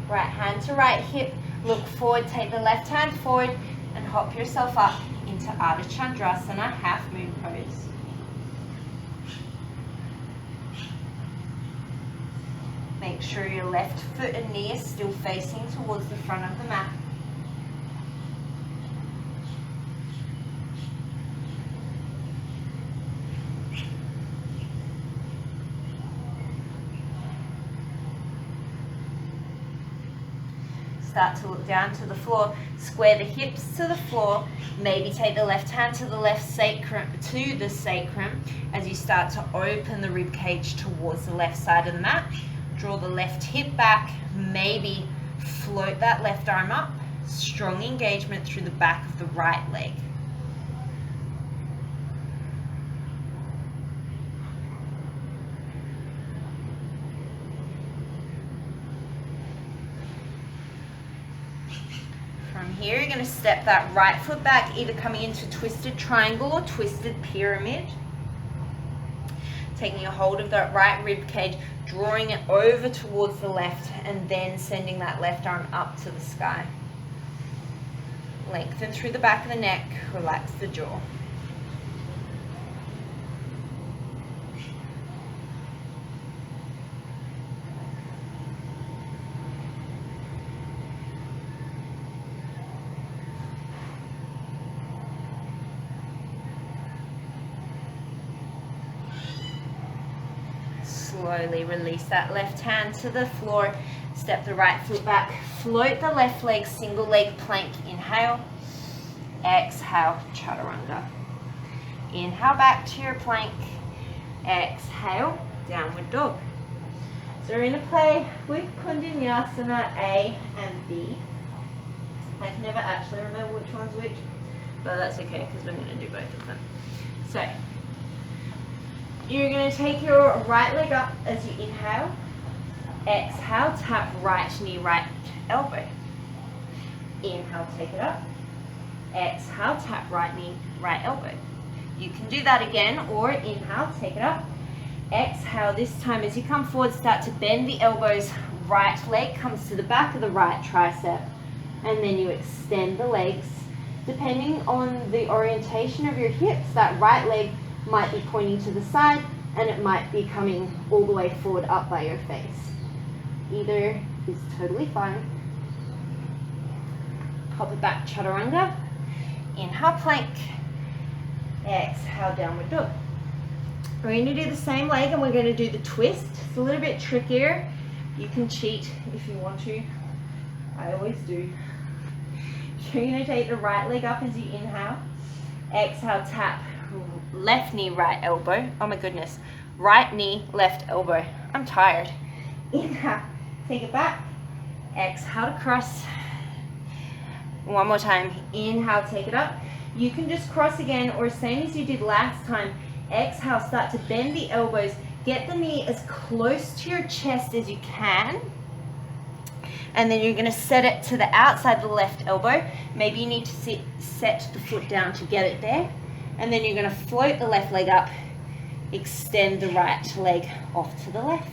Right hand to right hip, look forward, take the left hand forward and hop yourself up into Ardha Chandrasana, half moon pose. Make sure your left foot and knee is still facing towards the front of the mat. Start to look down to the floor, square the hips to the floor, maybe take the left hand to the left sacrum, as you start to open the rib cage towards the left side of the mat. Draw the left hip back, maybe float that left arm up, strong engagement through the back of the right leg. From here, you're going to step that right foot back, either coming into twisted triangle or twisted pyramid. Taking a hold of that right rib cage, drawing it over towards the left, and then sending that left arm up to the sky. Lengthen through the back of the neck, relax the jaw. Slowly release that left hand to the floor, step the right foot back, float the left leg, single leg plank, inhale, exhale, chaturanga. Inhale back to your plank, exhale, downward dog. So we're going to play with Kundanyasana A and B. I can never actually remember which one's which, but that's okay because we're going to do both of them. So you're going to take your right leg up as you inhale. Exhale, tap right knee, right elbow. Inhale, take it up. Exhale, tap right knee, right elbow. You can do that again, or inhale, take it up. Exhale, this time as you come forward, start to bend the elbows. Right leg comes to the back of the right tricep, and then you extend the legs. Depending on the orientation of your hips, that right leg might be pointing to the side, and it might be coming all the way forward up by your face. Either is totally fine. Hop it back, chaturanga. Inhale, plank. Exhale, downward dog. We're going to do the same leg, and we're going to do the twist. It's a little bit trickier. You can cheat if you want to. I always do. You're going to take the right leg up as you inhale. Exhale, tap left knee, right elbow. Oh my goodness. Right knee, left elbow. I'm tired. Inhale, take it back. Exhale to cross. One more time. Inhale, take it up. You can just cross again, or same as you did last time. Exhale, start to bend the elbows. Get the knee as close to your chest as you can. And then you're going to set it to the outside of the left elbow. Maybe you need to set the foot down to get it there. And then you're going to float the left leg up, extend the right leg off to the left.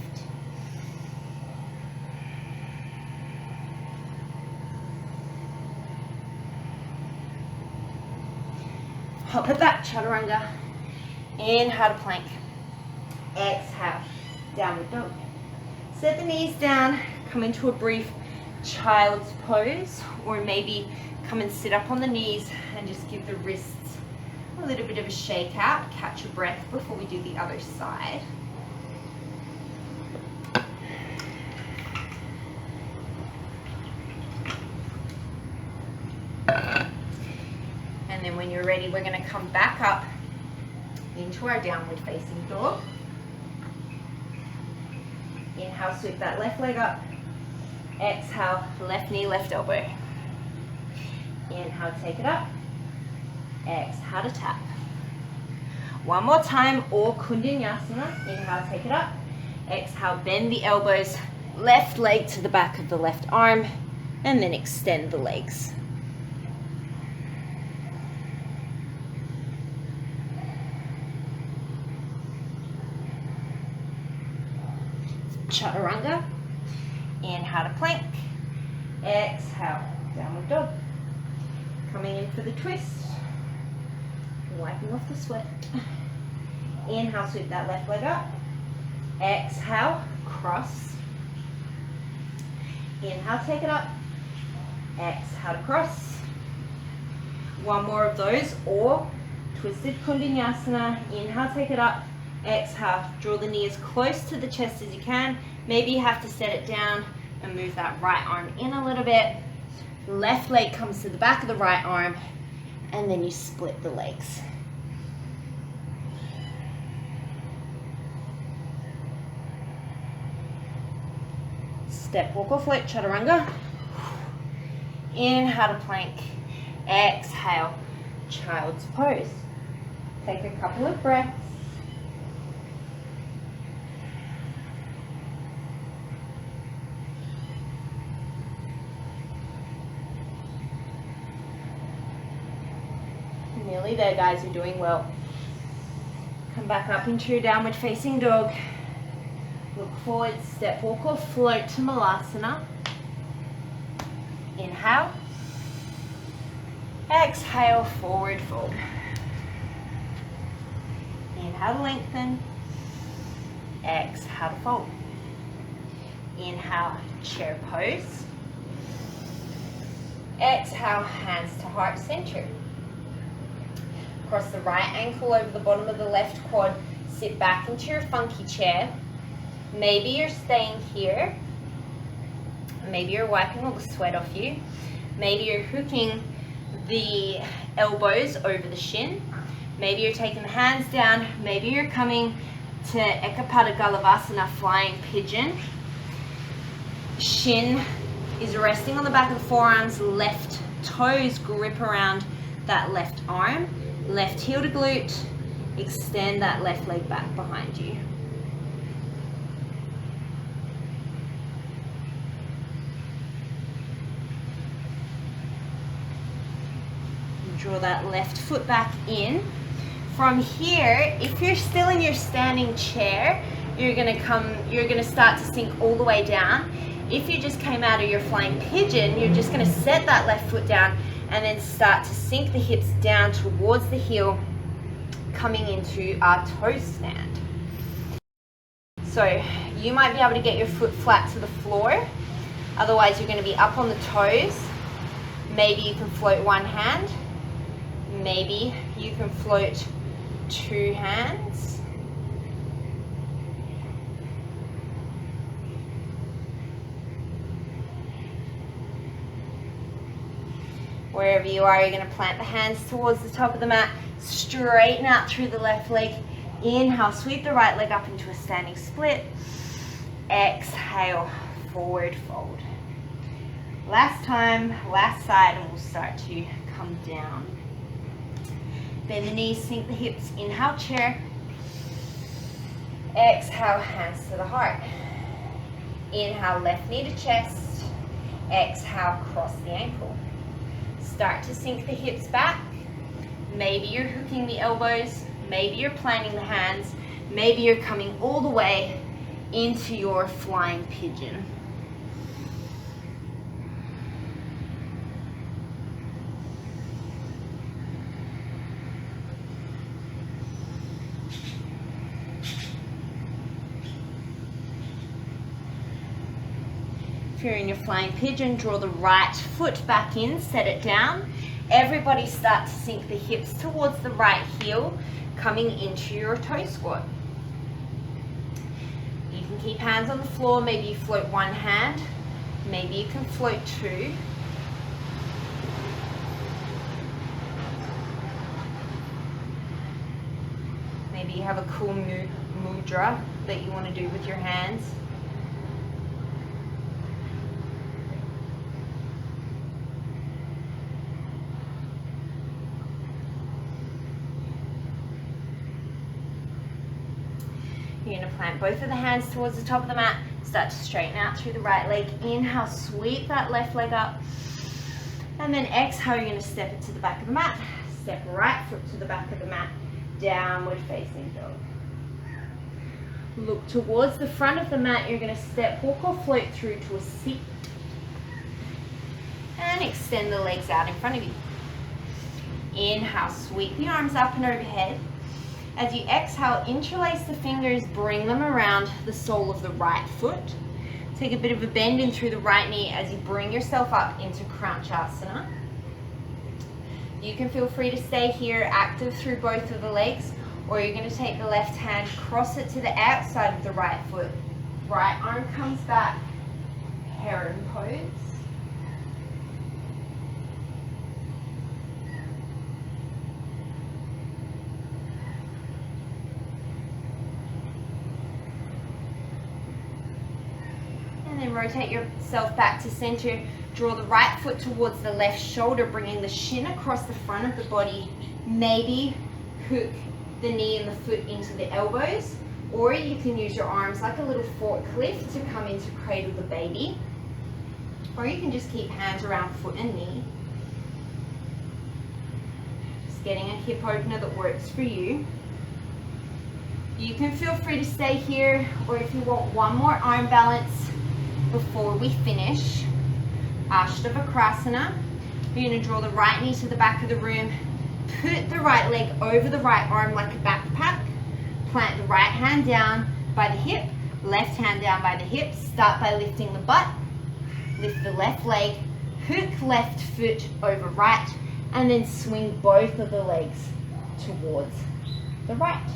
Hop it back, chaturanga. Inhale to plank. Exhale, downward dog. Set the knees down, come into a brief child's pose, or maybe come and sit up on the knees and just give the wrists a little bit of a shake out. Catch your breath before we do the other side. And then when you're ready, we're going to come back up into our downward facing dog. Inhale, sweep that left leg up. Exhale, left knee, left elbow. Inhale, take it up. Exhale to tap. One more time, or Kundanyasana. Inhale, take it up. Exhale, bend the elbows, left leg to the back of the left arm, and then extend the legs. Chaturanga. Inhale to plank. Exhale, downward dog. Coming in for the twist. Wiping off the sweat. Inhale, sweep that left leg up. Exhale, cross. Inhale, take it up. Exhale to cross. One more of those, or twisted Kundanyasana. Inhale, take it up. Exhale, draw the knee as close to the chest as you can. Maybe you have to set it down and move that right arm in a little bit. Left leg comes to the back of the right arm, and then you split the legs. Step, walk or float, chaturanga. Inhale to plank. Exhale, child's pose. Take a couple of breaths. Nearly there, guys. You're doing well. Come back up into your downward facing dog. Look forward, step, walk or float to Malasana. Inhale. Exhale, forward fold. Inhale to lengthen. Exhale to fold. Inhale, chair pose. Exhale, hands to heart center. Cross the right ankle over the bottom of the left quad. Sit back into your funky chair. Maybe you're staying here. Maybe you're wiping all the sweat off you. Maybe you're hooking the elbows over the shin. Maybe you're taking the hands down. Maybe you're coming to Ekapada Galavasana, flying pigeon. Shin is resting on the back of the forearms. Left toes grip around that left arm. Left heel to glute, extend that left leg back behind you. Draw that left foot back in. From here, if you're still in your standing chair, you're gonna start to sink all the way down. If you just came out of your flying pigeon, you're just gonna set that left foot down and then start to sink the hips down towards the heel, coming into our toe stand. So you might be able to get your foot flat to the floor. Otherwise, you're going to be up on the toes. Maybe you can float one hand. Maybe you can float two hands. Wherever you are, you're going to plant the hands towards the top of the mat. Straighten out through the left leg. Inhale, sweep the right leg up into a standing split. Exhale, forward fold. Last time, last side, and we'll start to come down. Bend the knees, sink the hips. Inhale, chair. Exhale, hands to the heart. Inhale, left knee to chest. Exhale, cross the ankle. Start to sink the hips back. Maybe you're hooking the elbows. Maybe you're planting the hands. Maybe you're coming all the way into your flying pigeon. If you're in your flying pigeon, draw the right foot back in, set it down. Everybody start to sink the hips towards the right heel, coming into your toe squat. You can keep hands on the floor, maybe you float one hand, maybe you can float two. Maybe you have a cool mudra that you want to do with your hands. You're going to plant both of the hands towards the top of the mat. Start to straighten out through the right leg. Inhale, sweep that left leg up. And then exhale, you're going to step it to the back of the mat. Step right foot to the back of the mat. Downward facing dog. Look towards the front of the mat. You're going to step, walk or float through to a seat. And extend the legs out in front of you. Inhale, sweep the arms up and overhead. As you exhale, interlace the fingers, bring them around the sole of the right foot. Take a bit of a bend in through the right knee as you bring yourself up into Chandrasana. You can feel free to stay here active through both of the legs, or you're going to take the left hand, cross it to the outside of the right foot. Right arm comes back, heron pose. And then rotate yourself back to center. Draw the right foot towards the left shoulder, bringing the shin across the front of the body. Maybe hook the knee and the foot into the elbows, or you can use your arms like a little forklift to come into cradle the baby, or you can just keep hands around foot and knee. Just getting a hip opener that works for you. You can feel free to stay here, or if you want one more arm balance before we finish, Ashtavakrasana. You're going to draw the right knee to the back of the room, put the right leg over the right arm like a backpack, plant the right hand down by the hip, left hand down by the hip. Start by lifting the butt, lift the left leg, hook left foot over right, and then swing both of the legs towards the right.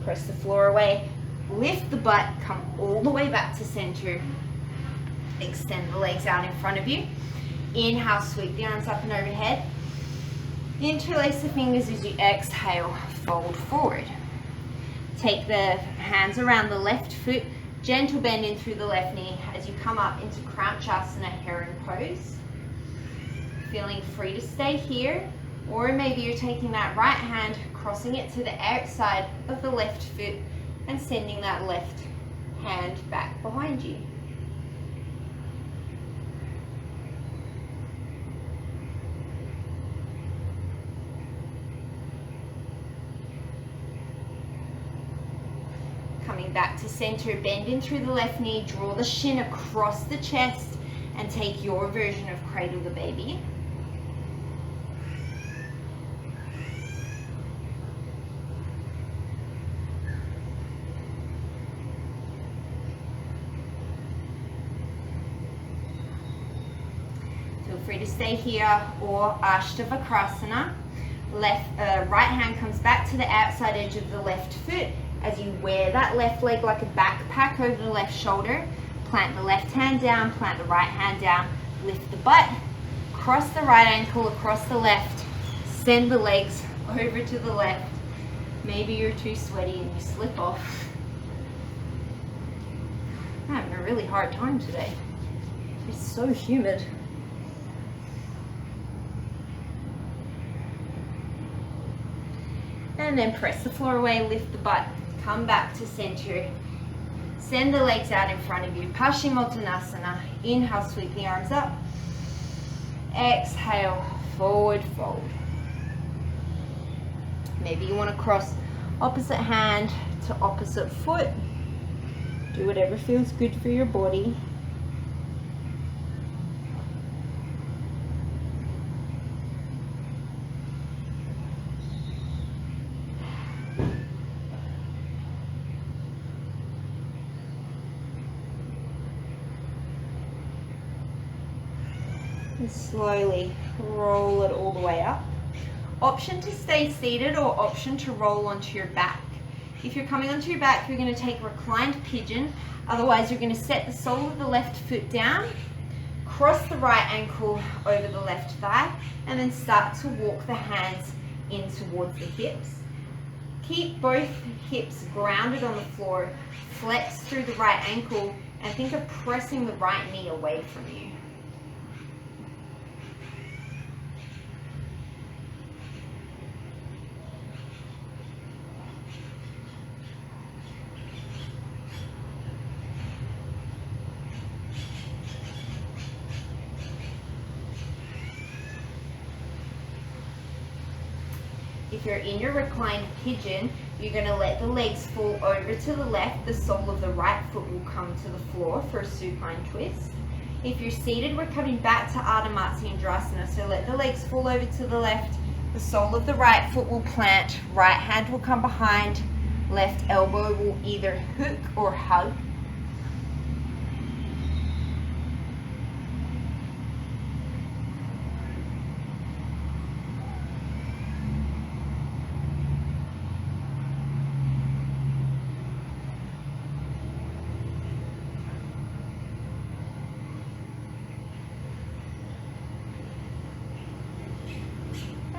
Press the floor away. Lift the butt, come all the way back to center. Extend the legs out in front of you. Inhale, sweep the arms up and overhead. Interlace the fingers as you exhale, fold forward. Take the hands around the left foot, gentle bend in through the left knee as you come up into Chandrasana, heron pose. Feeling free to stay here, or maybe you're taking that right hand, crossing it to the outside of the left foot, and sending that left hand back behind you. Coming back to center, bend in through the left knee, draw the shin across the chest, and take your version of cradle the baby. Free to stay here, or Ashtavakrasana. Right hand comes back to the outside edge of the left foot as you wear that left leg like a backpack over the left shoulder. Plant the left hand down, plant the right hand down, lift the butt, cross the right ankle across the left, send the legs over to the left. Maybe you're too sweaty and you slip off. I'm having a really hard time today. It's so humid. And then press the floor away, lift the butt, come back to center. Send the legs out in front of you. Paschimottanasana. Inhale, sweep the arms up. Exhale, forward fold. Maybe you want to cross opposite hand to opposite foot. Do whatever feels good for your body. And slowly roll it all the way up. Option to stay seated or option to roll onto your back. If you're coming onto your back, you're going to take reclined pigeon. Otherwise, you're going to set the sole of the left foot down, cross the right ankle over the left thigh, and then start to walk the hands in towards the hips. Keep both hips grounded on the floor, flex through the right ankle, and think of pressing the right knee away from you. If you're in your reclined pigeon, you're going to let the legs fall over to the left. The sole of the right foot will come to the floor for a supine twist. If you're seated, we're coming back to Ardha Chandrasana. So let the legs fall over to the left. The sole of the right foot will plant. Right hand will come behind. Left elbow will either hook or hug.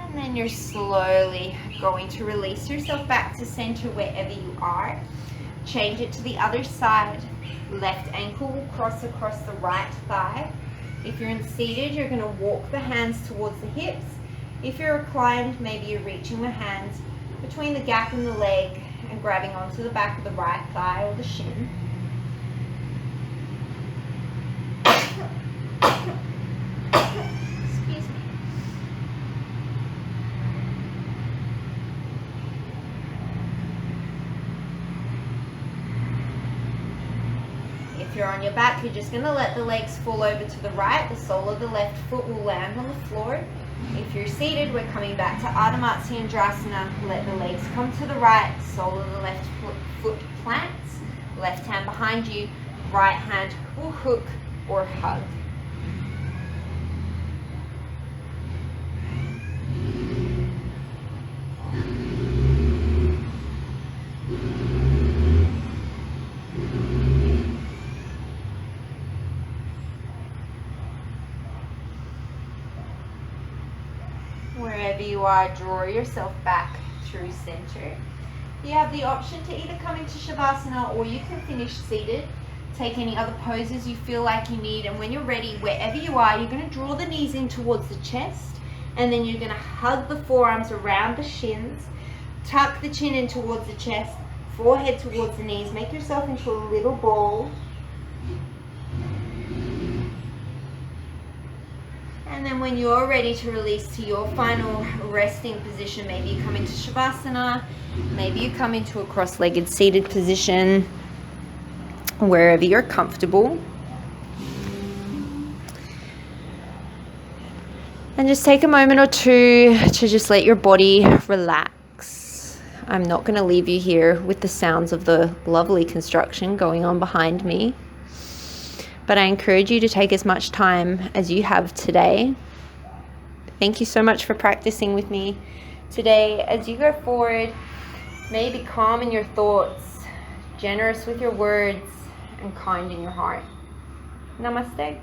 And then you're slowly going to release yourself back to center wherever you are. Change it to the other side. Left ankle will cross across the right thigh. If you're seated, you're going to walk the hands towards the hips. If you're reclined, maybe you're reaching the hands between the gap in the leg and grabbing onto the back of the right thigh or the shin. Excuse me. If you're on your back, you're just going to let the legs fall over to the right. The sole of the left foot will land on the floor. If you're seated, we're coming back to Ardha Chandrasana. Let the legs come to the right. Sole of the left foot plants. Left hand behind you. Right hand will hook or hug. Wherever you are, draw yourself back through center. You have the option to either come into Shavasana or you can finish seated. Take any other poses you feel like you need, and when you're ready, wherever you are, you're going to draw the knees in towards the chest, and then you're going to hug the forearms around the shins, tuck the chin in towards the chest, forehead towards the knees, make yourself into a little ball. And then when you're ready to release to your final resting position, maybe you come into Shavasana, maybe you come into a cross-legged seated position, wherever you're comfortable. And just take a moment or two to just let your body relax. I'm not going to leave you here with the sounds of the lovely construction going on behind me. But I encourage you to take as much time as you have today. Thank you so much for practicing with me today. As you go forward, may you be calm in your thoughts, generous with your words, and kind in your heart. Namaste.